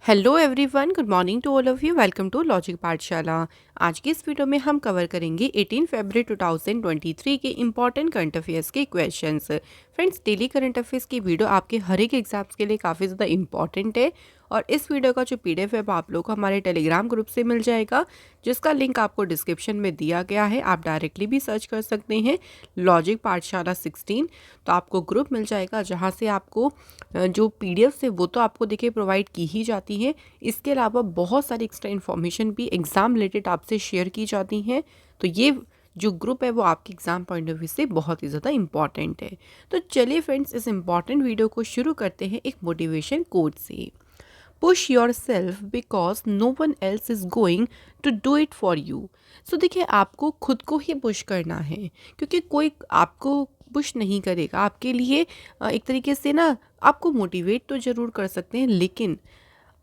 Hello everyone, good morning to all of you. Welcome to logic Pathshala. आज की इस video में हम कवर करेंगे 18 फरवरी 2023 के इंपॉर्टेंट करंट अफेयर्स के questions. Friends, daily current affairs की वीडियो आपके हर एक एग्जाम्स के लिए काफ़ी ज़्यादा इंपॉर्टेंट है और इस वीडियो का जो पीडीएफ है वो आप लोग को हमारे टेलीग्राम ग्रुप से मिल जाएगा, जिसका लिंक आपको डिस्क्रिप्शन में दिया गया है। आप डायरेक्टली भी सर्च कर सकते हैं लॉजिक पाठशाला 16, तो आपको ग्रुप मिल जाएगा जहाँ से आपको जो पीडीएफ है वो तो आपको देखिए प्रोवाइड की ही जाती है। इसके अलावा बहुत सारी एक्स्ट्रा इन्फॉर्मेशन भी एग्ज़ाम रिलेटेड आपसे शेयर की जाती हैं। तो ये जो ग्रुप है वो आपके एग्ज़ाम पॉइंट ऑफ व्यू से बहुत ही ज़्यादा इंपॉर्टेंट है। तो चलिए फ्रेंड्स, इस इंपॉर्टेंट वीडियो को शुरू करते हैं एक मोटिवेशन कोट से। Push yourself because no one else is going to do it for you. So देखिए, आपको खुद को ही पुश करना है, क्योंकि कोई आपको पुश नहीं करेगा आपके लिए। एक तरीके से ना आपको मोटिवेट तो ज़रूर कर सकते हैं, लेकिन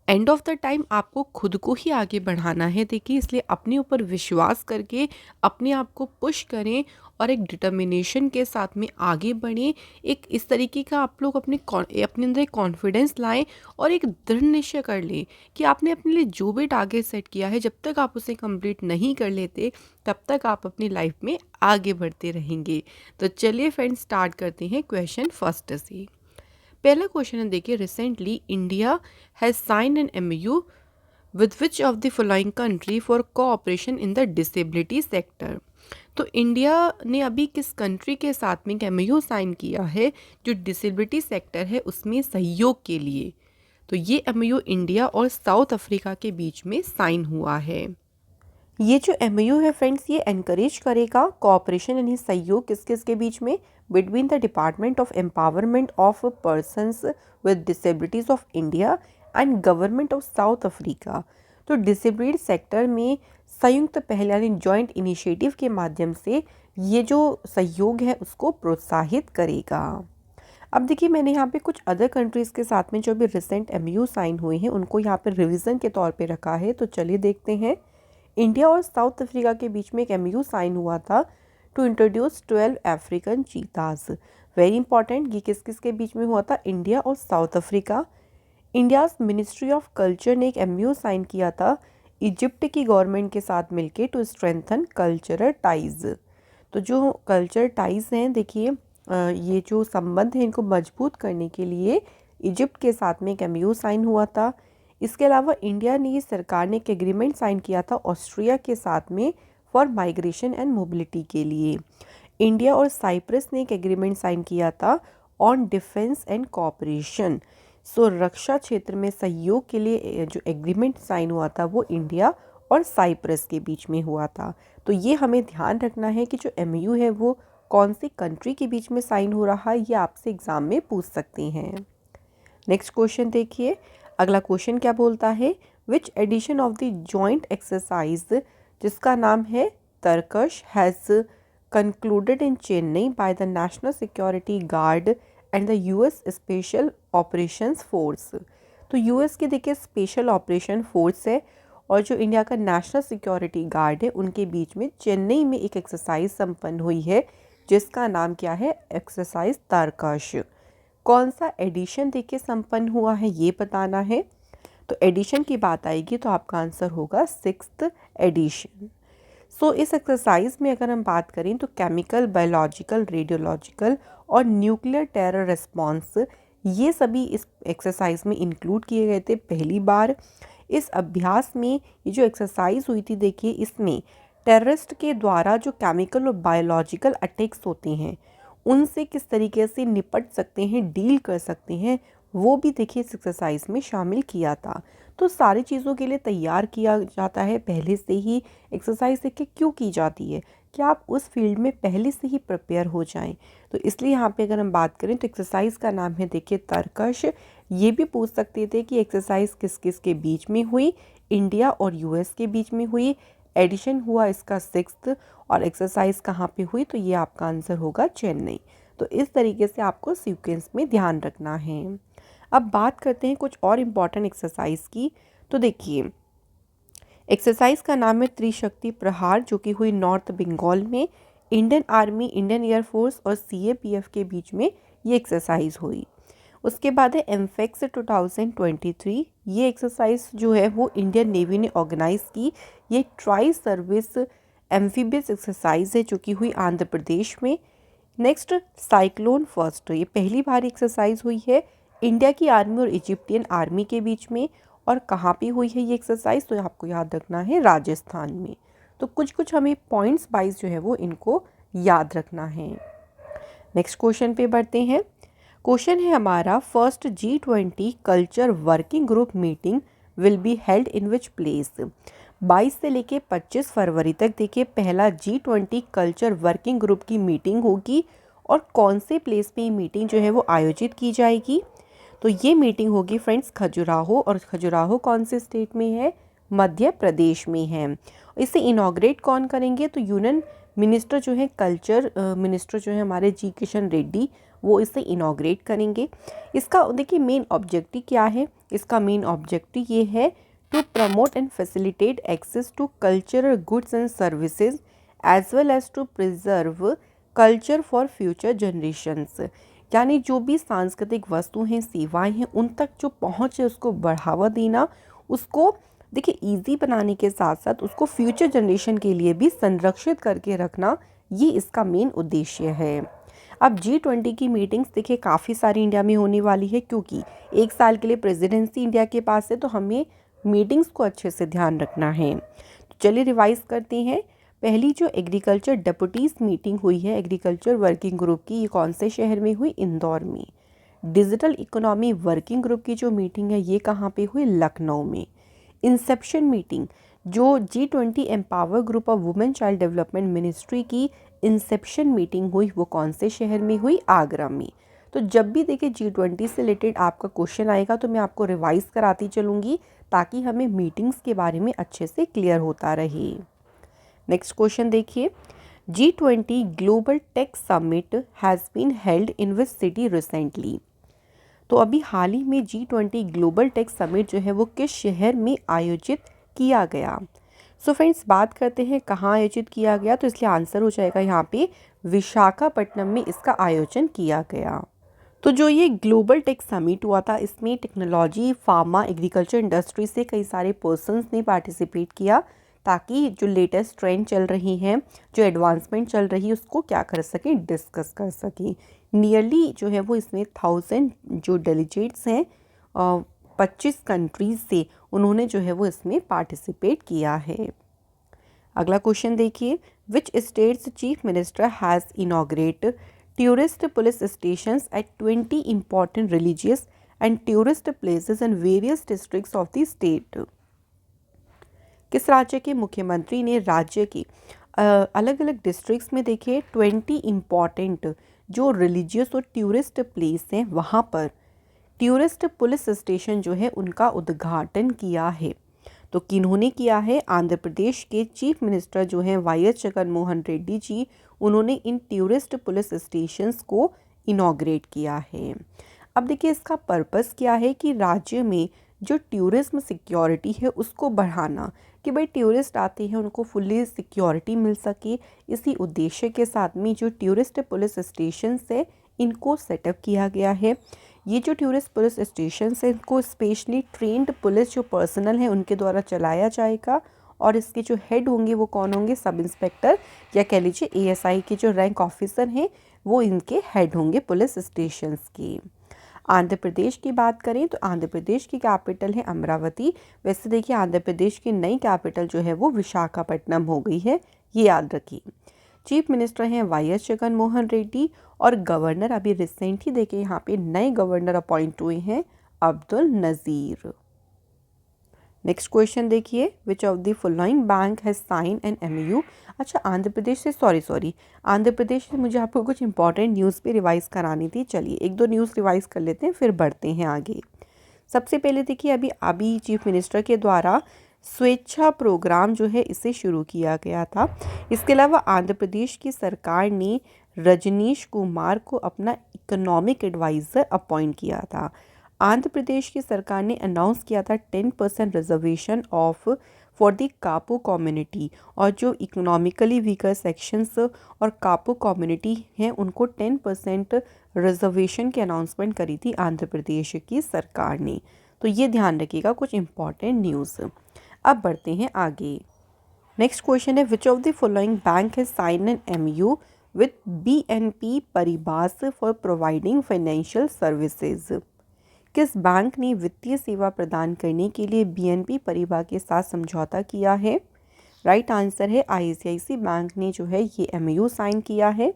एंड ऑफ द टाइम आपको खुद को ही आगे बढ़ाना है। देखिए, इसलिए अपने ऊपर विश्वास करके अपने आप को पुश करें और एक डिटर्मिनेशन के साथ में आगे बढ़ें। एक इस तरीके का आप लोग अपने अंदर एक कॉन्फिडेंस लाएं और एक दृढ़ निश्चय कर लें कि आपने अपने लिए जो भी टारगेट सेट किया है, जब तक आप उसे कंप्लीट नहीं कर लेते तब तक आप अपनी लाइफ में आगे बढ़ते रहेंगे। तो चलिए फ्रेंड्स, स्टार्ट करते हैं क्वेश्चन फर्स्ट से। पहला क्वेश्चन है, देखिए, recently India has sign an MOU with which of the following country for cooperation in the disability sector. तो इंडिया ने अभी किस कंट्री के साथ में एमओयू साइन किया है जो डिसेबिलिटी सेक्टर है उसमें सहयोग के लिए। तो ये एमओयू इंडिया और साउथ अफ्रीका के बीच में साइन हुआ है। ये जो एमओयू है फ्रेंड्स, ये एनकरेज करेगा कोऑपरेशन यानी सहयोग किस किस के बीच में, between the department of empowerment of persons with disabilities of India and government of south Africa. तो डिसेबिलिटी सेक्टर में संयुक्त पहल यानी जॉइंट इनिशिएटिव के माध्यम से ये जो सहयोग है उसको प्रोत्साहित करेगा। अब देखिए, मैंने यहाँ पे कुछ अदर कंट्रीज़ के साथ में जो भी रिसेंट एमओयू साइन हुए हैं उनको यहाँ पे रिवीजन के तौर पे रखा है। तो चलिए देखते हैं। इंडिया और साउथ अफ्रीका के बीच में एक एमओयू साइन हुआ था to introduce 12 African cheetahs. Very important, ये किस किस के बीच में हुआ था? इंडिया और south Africa. India's ministry of culture ने एक एमओयू साइन किया था इजिप्ट की गवर्नमेंट के साथ मिलके टू स्ट्रेंथन कल्चरल टाइज। तो जो कल्चर टाइज हैं, देखिए, ये जो संबंध है इनको मजबूत करने के लिए इजिप्ट के साथ में एक एमओयू साइन हुआ था। इसके अलावा इंडिया ने सरकार ने एक एग्रीमेंट साइन किया था ऑस्ट्रिया के साथ में फॉर माइग्रेशन एंड मोबिलिटी के लिए। इंडिया और साइप्रस ने एक एग्रीमेंट साइन किया था ऑन डिफेंस एंड कोऑपरेशन। सो रक्षा क्षेत्र में सहयोग के लिए जो एग्रीमेंट साइन हुआ था वो इंडिया और साइप्रस के बीच में हुआ था। तो ये हमें ध्यान रखना है कि जो एमओयू है वो कौन सी कंट्री के बीच में साइन हो रहा है, ये आपसे एग्जाम में पूछ सकते हैं। नेक्स्ट क्वेश्चन देखिए। अगला क्वेश्चन क्या बोलता है? Which edition of the joint exercise, जिसका नाम है Tarkash, has concluded in Chennai by the national security guard and the US special operations force. तो यूएस की देखिए स्पेशल ऑपरेशन फोर्स है और जो इंडिया का नेशनल सिक्योरिटी गार्ड है उनके बीच में चेन्नई में एक एक्सरसाइज संपन्न हुई है जिसका नाम क्या है? एक्सरसाइज तरकश। कौन सा एडिशन देखिए संपन्न हुआ है ये बताना है। तो एडिशन की बात आएगी तो आपका आंसर होगा 6th एडिशन। सो इस एक्सरसाइज में अगर हम बात करें तो केमिकल, बायोलॉजिकल, रेडियोलॉजिकल और न्यूक्लियर टेरर रिस्पॉन्स ये सभी इस एक्सरसाइज में इंक्लूड किए गए थे पहली बार। इस अभ्यास में ये जो एक्सरसाइज हुई थी, देखिए, इसमें टेररिस्ट के द्वारा जो केमिकल और बायोलॉजिकल अटैक्स होते हैं उनसे किस तरीके से निपट सकते हैं, डील कर सकते हैं, वो भी देखिए इस एक्सरसाइज में शामिल किया था। तो सारी चीज़ों के लिए तैयार किया जाता है पहले से ही। एक्सरसाइज देखिए क्यों की जाती है कि आप उस फील्ड में पहले से ही प्रिपेयर हो जाएं। तो इसलिए यहाँ पे अगर हम बात करें तो एक्सरसाइज का नाम है देखिए तरकश। ये भी पूछ सकते थे कि एक्सरसाइज किस किस के बीच में हुई, इंडिया और यूएस के बीच में हुई, एडिशन हुआ इसका 6th, और एक्सरसाइज कहाँ पे हुई, तो ये आपका आंसर होगा चेन्नई। तो इस तरीके से आपको सीक्वेंस में ध्यान रखना है। अब बात करते हैं कुछ और इम्पॉर्टेंट एक्सरसाइज की। तो देखिए, एक्सरसाइज का नाम है त्रिशक्ति प्रहार, जो कि हुई नॉर्थ बंगाल में। इंडियन आर्मी, इंडियन एयरफोर्स और सीएपीएफ के बीच में ये एक्सरसाइज हुई। उसके बाद है एमफेक्स 2023। ये एक्सरसाइज जो है वो इंडियन नेवी ने ऑर्गेनाइज की। ये ट्राई सर्विस एम्फीबियस एक्सरसाइज है जो कि हुई आंध्र प्रदेश में। नेक्स्ट साइक्लोन फर्स्ट, ये पहली बार एक्सरसाइज हुई है इंडिया की आर्मी और इजिप्टियन आर्मी के बीच में। और कहाँ पे हुई है ये एक्सरसाइज, तो आपको याद रखना है राजस्थान में। तो कुछ कुछ हमें पॉइंट्स वाइज जो है वो इनको याद रखना है। नेक्स्ट क्वेश्चन पे बढ़ते हैं। क्वेश्चन है हमारा, first G20 culture working group meeting will be held in which place. 22 से लेके 25 फरवरी तक देखिए पहला G20 कल्चर वर्किंग ग्रुप की मीटिंग होगी। और कौन से प्लेस पे ये मीटिंग जो है वो आयोजित की जाएगी, तो ये मीटिंग होगी फ्रेंड्स खजुराहो। और खजुराहो कौन से स्टेट में है, मध्य प्रदेश में है। इसे इनॉग्रेट कौन करेंगे, तो यूनियन मिनिस्टर जो है कल्चर मिनिस्टर जो है हमारे जी किशन रेड्डी, वो इसे इनॉग्रेट करेंगे। इसका देखिए मेन ऑब्जेक्टिव क्या है, इसका मेन ऑब्जेक्टिव ये है to promote and facilitate access to cultural goods and services as well as to preserve culture for future generations. यानी जो भी सांस्कृतिक वस्तु हैं, सेवाएं हैं, उन तक जो पहुँच है उसको बढ़ावा देना, उसको देखिए ईजी बनाने के साथ साथ उसको फ्यूचर जनरेशन के लिए भी संरक्षित करके रखना, ये इसका मेन उद्देश्य है। अब G20 की मीटिंग्स देखिए काफ़ी सारी इंडिया में होने वाली है, क्योंकि एक साल के लिए प्रेसिडेंसी इंडिया के पास है, तो हमें मीटिंग्स को अच्छे से ध्यान रखना है। तो चलिए रिवाइज करते हैं। पहली जो एग्रीकल्चर डेपुटीज मीटिंग हुई है एग्रीकल्चर वर्किंग ग्रुप की, ये कौन से शहर में हुई, इंदौर में। डिजिटल इकोनॉमी वर्किंग ग्रुप की जो मीटिंग है ये कहाँ पे हुई, लखनऊ में। इंसेप्शन मीटिंग जो G20 empower group of women child development ministry की इंसेप्शन मीटिंग हुई, वो कौन से शहर में हुई, आगरा में। तो जब भी देखिए G20 से रिलेटेड आपका क्वेश्चन आएगा तो मैं आपको रिवाइज कराती चलूँगी, ताकि हमें मीटिंग्स के बारे में अच्छे से क्लियर होता रहे। नेक्स्ट क्वेश्चन देखिए, G20 global tech summit has been held in which city recently. तो अभी हाल ही में G20 ग्लोबल टेक समिट जो है वो किस शहर में आयोजित किया गया। सो फ्रेंड्स बात करते हैं कहाँ आयोजित किया गया, तो इसलिए आंसर हो जाएगा यहाँ पे विशाखापट्टनम में इसका आयोजन किया गया। तो जो ये ग्लोबल टेक समिट हुआ था, इसमें टेक्नोलॉजी, फार्मा, एग्रीकल्चर इंडस्ट्री से कई सारे पर्सन्स ने पार्टिसिपेट किया, ताकि जो लेटेस्ट ट्रेंड चल रही हैं, जो एडवांसमेंट चल रही है, उसको क्या कर सकें, डिस्कस कर सकें। नियरली जो है वो इसमें 1000 जो डेलीगेट्स हैं 25 कंट्रीज से, उन्होंने जो है वो इसमें पार्टिसिपेट किया है। अगला क्वेश्चन देखिए, which states chief minister has inaugurate tourist police stations at 20 important religious and tourist places in various districts of the state। किस राज्य के मुख्यमंत्री ने राज्य की अलग अलग डिस्ट्रिक्ट्स में देखिए 20 इम्पॉर्टेंट जो रिलीजियस और टूरिस्ट प्लेस हैं वहाँ पर टूरिस्ट पुलिस स्टेशन जो है उनका उद्घाटन किया है। तो किन्होंने किया है, आंध्र प्रदेश के चीफ मिनिस्टर जो हैं वाईएस जगनमोहन रेड्डी जी, उन्होंने इन टूरिस्ट पुलिस स्टेशंस को इनॉग्रेट किया है। अब देखिए इसका पर्पस क्या है कि राज्य में जो टूरिज्म सिक्योरिटी है उसको बढ़ाना, कि भाई टूरिस्ट आते हैं उनको फुल्ली सिक्योरिटी मिल सके। इसी उद्देश्य के साथ में जो टूरिस्ट पुलिस स्टेशन है इनको सेटअप किया गया है। ये जो टूरिस्ट पुलिस स्टेशन है इनको स्पेशली ट्रेंड पुलिस जो पर्सनल है उनके द्वारा चलाया जाएगा। और इसके जो हेड होंगे वो कौन होंगे, सब इंस्पेक्टर या कह लीजिए ASI के जो रैंक ऑफिसर हैं वो इनके हेड होंगे पुलिस स्टेशंस के। आंध्र प्रदेश की बात करें तो आंध्र प्रदेश की कैपिटल है अमरावती। वैसे देखिए आंध्र प्रदेश की नई कैपिटल जो है वो विशाखापट्टनम हो गई है, ये याद रखिए। चीफ मिनिस्टर हैं वाईएस जगनमोहन रेड्डी और गवर्नर अभी रिसेंटली देखिए यहाँ पे नए गवर्नर अपॉइंट हुए हैं, अब्दुल नज़ीर। नेक्स्ट क्वेश्चन देखिए, which of the following bank has sign an MOU। अच्छा आंध्र प्रदेश से सॉरी आंध्र प्रदेश से मुझे आपको कुछ इंपॉर्टेंट न्यूज़ पे रिवाइज़ करानी थी। चलिए एक दो न्यूज़ रिवाइज़ कर लेते हैं फिर बढ़ते हैं आगे। सबसे पहले देखिए अभी चीफ मिनिस्टर के द्वारा स्वेच्छा प्रोग्राम जो है इसे शुरू किया गया था। इसके अलावा आंध्र प्रदेश की सरकार ने रजनीश कुमार को अपना इकोनॉमिक एडवाइज़र अपॉइंट किया था। आंध्र प्रदेश की सरकार ने अनाउंस किया था 10% रिजर्वेशन ऑफ फॉर द कापू कम्युनिटी, और जो इकोनॉमिकली वीकर सेक्शंस और कापू कम्युनिटी हैं उनको 10% रिजर्वेशन की अनाउंसमेंट करी थी आंध्र प्रदेश की सरकार ने। तो ये ध्यान रखिएगा कुछ इंपॉर्टेंट न्यूज़। अब बढ़ते हैं आगे। नेक्स्ट क्वेश्चन है, which of the following bank has sign an MOU with BNP Paribas for providing financial services. किस बैंक ने वित्तीय सेवा प्रदान करने के लिए BNP परिबा के साथ समझौता किया है? राइट आंसर है ICICI बैंक ने जो है ये MOU साइन किया है।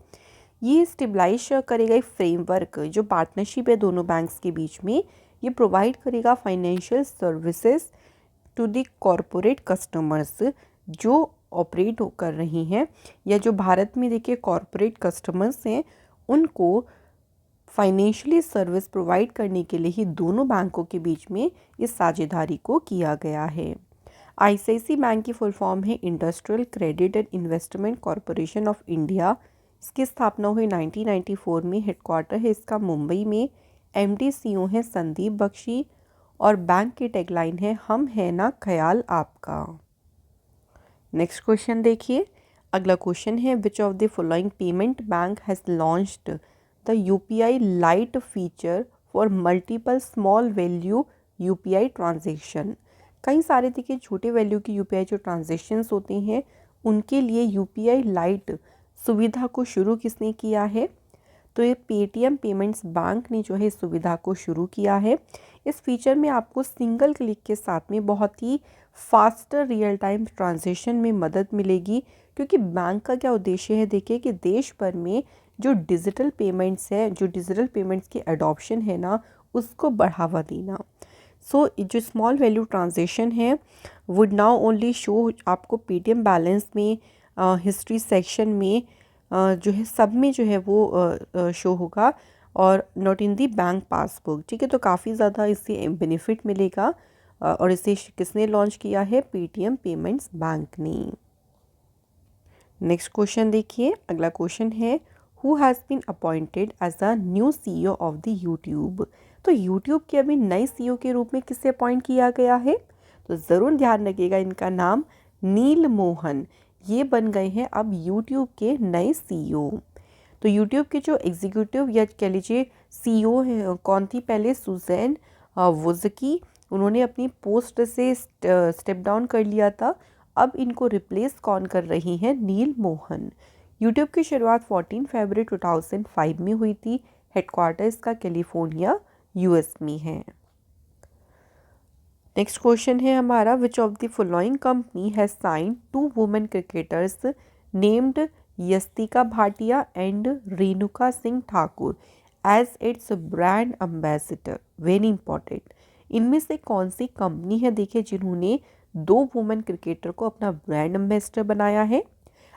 ये स्टेबलाइज करेगा एक फ्रेमवर्क जो पार्टनरशिप है दोनों बैंक्स के बीच में। ये प्रोवाइड करेगा financial services to the corporate customers जो ऑपरेट कर रही हैं या जो भारत में देखिए कॉरपोरेट कस्टमर्स हैं, उनको फाइनेंशियली सर्विस प्रोवाइड करने के लिए ही दोनों बैंकों के बीच में इस साझेदारी को किया गया है। ICICI बैंक की फुल फॉर्म है industrial credit and investment corporation of India. इसकी स्थापना हुई 1994 में। हेडक्वार्टर है इसका मुंबई में। MD CEO है संदीप बख्शी और बैंक की टैगलाइन है हम है ना ख्याल आपका। नेक्स्ट क्वेश्चन देखिए। अगला क्वेश्चन है, which of the following payment bank has launched the UPI light feature for multiple small value UPI transaction. कई सारे देखिए छोटे वैल्यू की UPI जो ट्रांजेक्शन्स होती हैं उनके लिए UPI लाइट सुविधा को शुरू किसने किया है? तो ये पेटीएम पेमेंट्स बैंक ने जो है इस सुविधा को शुरू किया है। इस फीचर में आपको सिंगल क्लिक के साथ में बहुत ही फास्टर रियल टाइम ट्रांजेक्शन में मदद मिलेगी, क्योंकि बैंक का क्या उद्देश्य है देखिए कि देश भर में जो डिजिटल पेमेंट्स है, जो डिजिटल पेमेंट्स की एडॉप्शन है ना, उसको बढ़ावा देना। जो स्मॉल वैल्यू ट्रांजेक्शन है वुड नाउ ओनली शो आपको पेटीएम बैलेंस में, हिस्ट्री सेक्शन में जो है सब में जो है वो शो होगा और not in the bank passbook. ठीक है, तो काफ़ी ज़्यादा इससे बेनिफिट मिलेगा और इसे किसने लॉन्च किया है? पेटीएम पेमेंट्स बैंक ने। नेक्स्ट क्वेश्चन देखिए। अगला क्वेश्चन है, who has been appointed as the new CEO of the YouTube. तो यूट्यूब के अभी नए CEO के रूप में किसे अपॉइंट किया गया है? तो ज़रूर ध्यान रखिएगा, इनका नाम नील मोहन। ये बन गए हैं अब यूट्यूब के नए CEO। तो यूट्यूब के जो एग्जीक्यूटिव या कह लीजिए CEO है कौन थी पहले? सुजैन वोज्की। उन्होंने अपनी पोस्ट से स्टेप डाउन कर लिया था। अब इनको रिप्लेस कौन कर रही हैं? नील मोहन। यूट्यूब की शुरुआत 14 फरवरी 2005 में हुई थी। हेडक्वार्टर इसका कैलिफोर्निया US में है। नेक्स्ट क्वेश्चन है हमारा, which of the following company has sign 2 women cricketers named Yastika Bhatia and Renuka Singh Thakur as its brand ambassador. Very important. इनमें से कौन सी कंपनी है देखिए जिन्होंने 2 वुमेन क्रिकेटर को अपना ब्रांड एम्बेसडर बनाया है?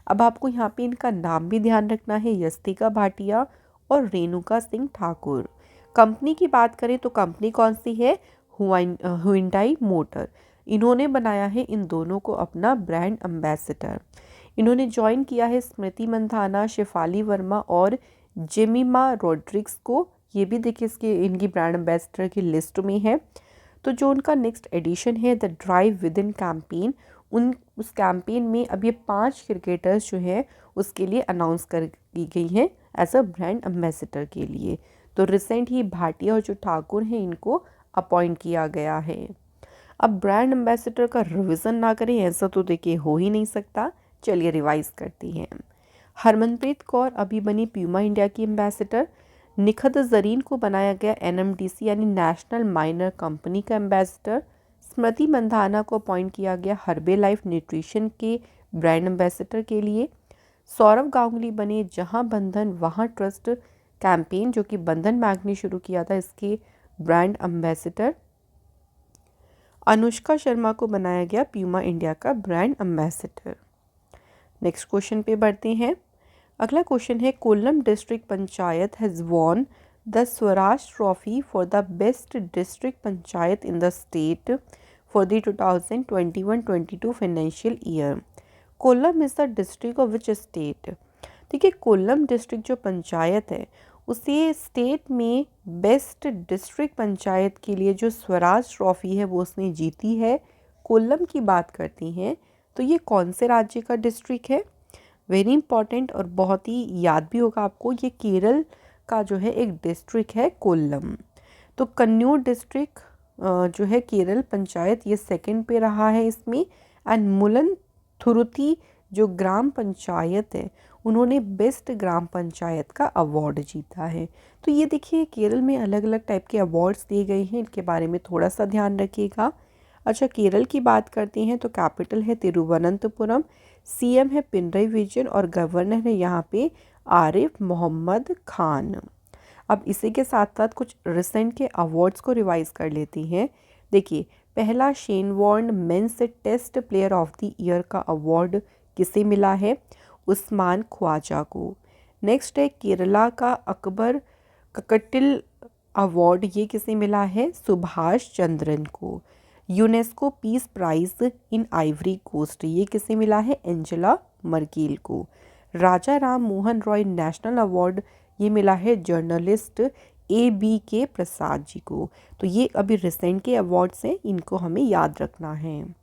अब आपको यहाँ पे इनका नाम भी ध्यान रखना है, यस्तिका भाटिया और रेणुका सिंह ठाकुर। कंपनी की बात करें तो कंपनी कौन सी है? Hyundai motor. इन्होंने बनाया है इन दोनों को अपना ब्रांड एम्बेसडर। इन्होंने ज्वाइन किया है स्मृति मंधाना, शेफाली वर्मा और जेमिमा रोड्रिग्स को। ये भी देखिए इसके इनकी ब्रांड एम्बेसडर की लिस्ट में है। तो जो उनका नेक्स्ट एडिशन है the drive with in campaign, उस कैंपेन में अब ये 5 क्रिकेटर्स जो हैं उसके लिए अनाउंस कर की गई हैं एज अ ब्रांड एम्बेसडर के लिए। तो रिसेंट ही भाटिया और जो ठाकुर हैं इनको अपॉइंट किया गया है। अब ब्रांड एम्बेसडर का रिवीजन ना करें ऐसा तो देखिए हो ही नहीं सकता। चलिए रिवाइज करती हैं। हरमनप्रीत कौर अभी बनी प्यूमा इंडिया की एम्बेसडर। निखत जरीन को बनाया गया NMDC यानी नेशनल माइनर कंपनी का एम्बेसडर। स्मृति मंधाना को अपॉइंट किया गया हर्बे लाइफ न्यूट्रिशन के ब्रांड एम्बेसडर के लिए। सौरव गांगुली बने जहां बंधन वहां ट्रस्ट कैंपेन जो कि बंधन बैंक ने शुरू किया था इसके ब्रांड एम्बेसडर। अनुष्का शर्मा को बनाया गया प्यूमा इंडिया का ब्रांड एम्बेसडर। नेक्स्ट क्वेश्चन पे बढ़ते हैं। अगला क्वेश्चन है, Kollam district panchayat has won the Swaraj trophy for the best district panchayat in the state for the 2021-22 financial year. Kollam is the district of which state? देखिए कोल्लम डिस्ट्रिक्ट जो पंचायत है उसे स्टेट में बेस्ट डिस्ट्रिक्ट पंचायत के लिए जो स्वराज ट्रॉफी है वो उसने जीती है। कोल्लम की बात करती हैं तो ये कौन से राज्य का डिस्ट्रिक्ट है? वेरी इंपॉर्टेंट और बहुत ही याद भी होगा आपको, ये केरल का जो है एक डिस्ट्रिक्ट है कोल्लम। तो कन्नूर डिस्ट्रिक्ट जो है केरल पंचायत ये सेकंड पे रहा है इसमें। एंड मुलनथुरुथी जो ग्राम पंचायत है उन्होंने बेस्ट ग्राम पंचायत का अवार्ड जीता है। तो ये देखिए केरल में अलग अलग टाइप के अवार्ड्स दिए गए हैं, इनके बारे में थोड़ा सा ध्यान रखिएगा। अच्छा, केरल की बात करते हैं तो कैपिटल है तिरुवनंतपुरम, सीएम है पिनरई विजयन और गवर्नर है यहाँ पे आरिफ मोहम्मद खान। अब इसी के साथ साथ कुछ रिसेंट के अवार्ड्स को रिवाइज कर लेती हैं। देखिए, पहला Shane Warne men's test player of the year का अवार्ड किसे मिला है? उस्मान ख्वाजा को। नेक्स्ट है केरला का अकबर ककटिल अवार्ड, ये किसे मिला है? सुभाष चंद्रन को। UNESCO peace prize in Ivory Coast, ये किसे मिला है? एंजेला मर्केल को। राजा राम मोहन रॉय नेशनल अवार्ड, ये मिला है जर्नलिस्ट ABK प्रसाद जी को। तो ये अभी रिसेंट के अवार्ड्स हैं, इनको हमें याद रखना है।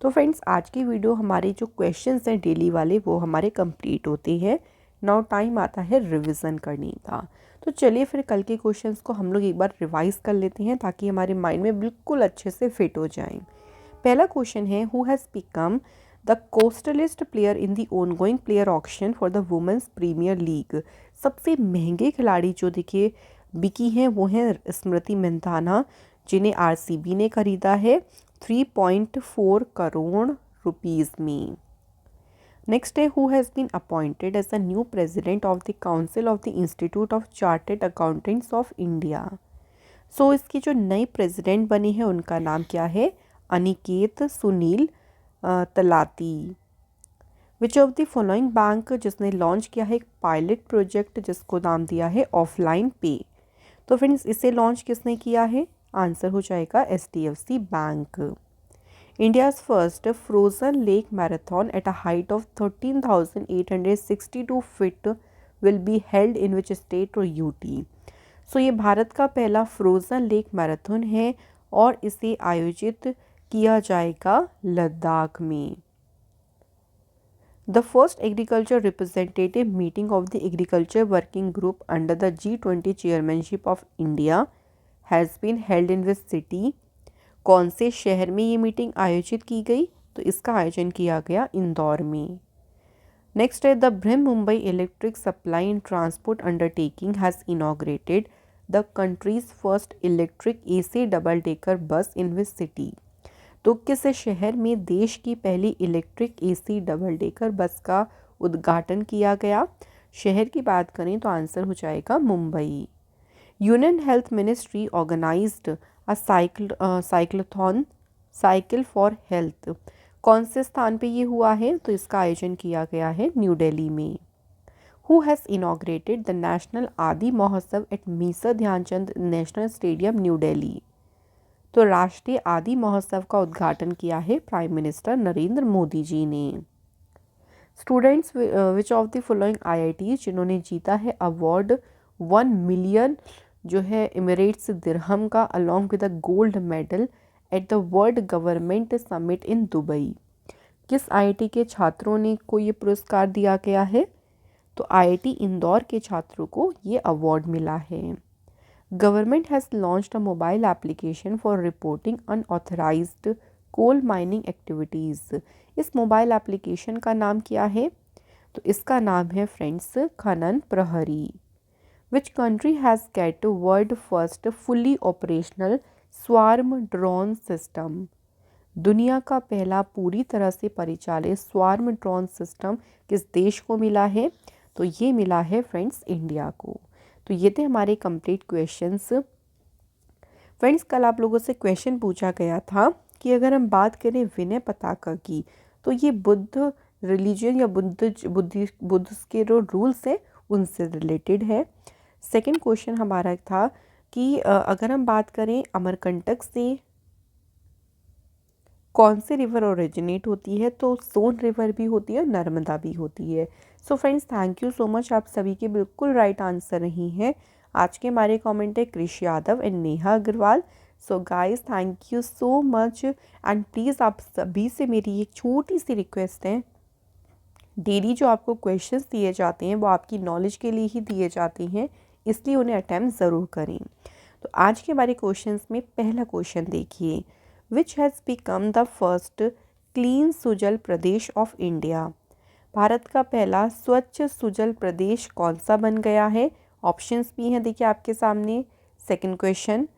तो फ्रेंड्स, आज की वीडियो हमारे जो क्वेश्चंस हैं डेली वाले वो हमारे कंप्लीट होते हैं। नाउ टाइम आता है रिवीजन करने का। तो चलिए फिर कल के क्वेश्चंस को हम लोग एक बार रिवाइज कर लेते हैं ताकि हमारे माइंड में बिल्कुल अच्छे से फिट हो जाएं। पहला क्वेश्चन है, who has become the costliest player in the ongoing player auction for the women's premier league. सबसे महंगे खिलाड़ी जो देखिए बिकी हैं वो हैं स्मृति मंधाना, जिन्हें RCB ने खरीदा है 3.4 करोड़ रुपीज़ में। नेक्स्ट है, who has been appointed as the new president of the council of the institute of chartered accountants of India. So इसकी जो नई प्रेसिडेंट बनी है उनका नाम क्या है? Aniket Sunil Talati. Which of the following bank, जिसने लॉन्च किया है एक पायलट प्रोजेक्ट जिसको नाम दिया है ऑफलाइन पे। तो फ्रेंड्स, इसे लॉन्च किसने किया है? आंसर हो जाएगा HDFC bank. India's first frozen lake marathon at a height of 13,862 feet will be held in which state और UT। सो ये भारत का पहला फ्रोजन लेक मैराथन है और इसे आयोजित किया जाएगा लद्दाख में। The first agriculture representative meeting of the agriculture working group under the G20 chairmanship of India has been held in which city? कौन से शहर में ये मीटिंग आयोजित की गई? तो इसका आयोजन किया गया इंदौर में। नेक्स्ट है, the brim Mumbai electric supply and transport undertaking has inaugurated the countries first electric AC double decker bus in which city. तो किस शहर में देश की पहली electric AC double decker bus का उद्घाटन किया गया? शहर की बात करें तो आंसर हो जाएगा Mumbai. Union health ministry organised a cyclothon cycle for health. कौन से स्थान पे ये हुआ है? तो इसका आयोजन किया गया है न्यू दिल्ली में। Who has inaugurated the national Adi Mahotsav at Major Dhyanchand national stadium new Delhi. तो राष्ट्रीय आदि महोत्सव का उद्घाटन किया है प्राइम मिनिस्टर नरेंद्र मोदी जी ने। Students which of the following IITs जिन्होंने जीता है अवार्ड 1 मिलियन जो है इमिरेट्स दिरहम का along with a gold medal at the world government summit in Dubai. किस IIT के छात्रों ने को ये पुरस्कार दिया गया है? तो IIT इंदौर के छात्रों को ये अवार्ड मिला है। Government has launched a mobile application for reporting unauthorized coal mining activities. इस मोबाइल एप्लीकेशन का नाम क्या है? तो इसका नाम है फ्रेंड्स खनन प्रहरी। Which country has get world first fully operational swarm drone system? दुनिया का पहला पूरी तरह से परिचालित स्वार्म ड्रोन सिस्टम किस देश को मिला है? तो ये मिला है फ्रेंड्स इंडिया को। तो ये थे हमारे कंप्लीट क्वेश्चंस। फ्रेंड्स, कल आप लोगों से क्वेश्चन पूछा गया था कि अगर हम बात करें विनय पताका की तो ये बुद्ध रिलीजन या बुद्ध के जो रूल्स हैं उनसे रिलेटेड है। सेकंड क्वेश्चन हमारा था कि अगर हम बात करें अमरकंटक से कौन सी रिवर ओरिजिनेट होती है? तो सोन रिवर भी होती है, नर्मदा भी होती है। So friends, thank you so much, आप सभी के बिल्कुल राइट आंसर रही हैं। आज के हमारे कमेंट है Krish Yadav and Neha Agarwal. So guys, thank you so much and please आप सभी से मेरी एक छोटी सी रिक्वेस्ट है, डेली जो आपको क्वेश्चंस दिए जाते हैं वो आपकी नॉलेज के लिए ही दिए जाते हैं, इसलिए उन्हें अटैम्प्ट ज़रूर करें। तो आज के हमारे क्वेश्चंस में पहला क्वेश्चन देखिए, which has become the first clean Sujal Pradesh of India. Bharat का पहला स्वच्छ सुजल प्रदेश कौन सा बन गया है। ऑप्शंस भी हैं देखिए आपके सामने। Second question,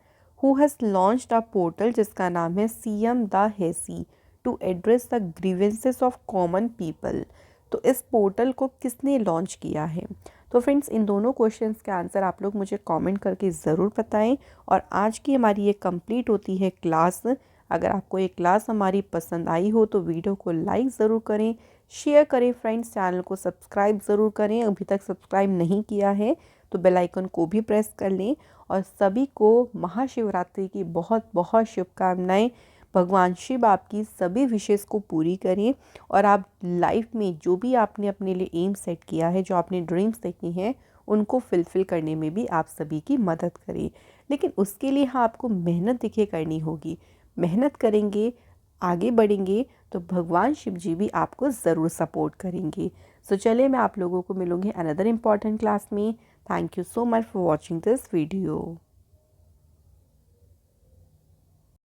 who has launched a portal जिसका नाम है सीएम द हेसी to address the grievances of common people. तो इस पोर्टल को किसने लॉन्च किया है। तो फ्रेंड्स इन दोनों क्वेश्चंस के आंसर आप लोग मुझे कमेंट करके ज़रूर बताएं। और आज की हमारी ये कंप्लीट होती है क्लास। अगर आपको ये क्लास हमारी पसंद आई हो तो वीडियो को लाइक ज़रूर करें, शेयर करें फ्रेंड्स, चैनल को सब्सक्राइब ज़रूर करें। अभी तक सब्सक्राइब नहीं किया है तो बेल आइकन को भी प्रेस कर लें। और सभी को महाशिवरात्रि की बहुत बहुत शुभकामनाएं। भगवान शिव आपकी सभी विशेष को पूरी करें और आप लाइफ में जो भी आपने अपने लिए एम सेट किया है, जो आपने ड्रीम्स देखी हैं, उनको फुलफ़िल करने में भी आप सभी की मदद करें। लेकिन उसके लिए हाँ आपको मेहनत देखिए करनी होगी। मेहनत करेंगे, आगे बढ़ेंगे तो भगवान शिव जी भी आपको ज़रूर सपोर्ट करेंगे। सो चलिए मैं आप लोगों को मिलूँगी अनदर इम्पॉर्टेंट क्लास में। Thank you so much for watching this video.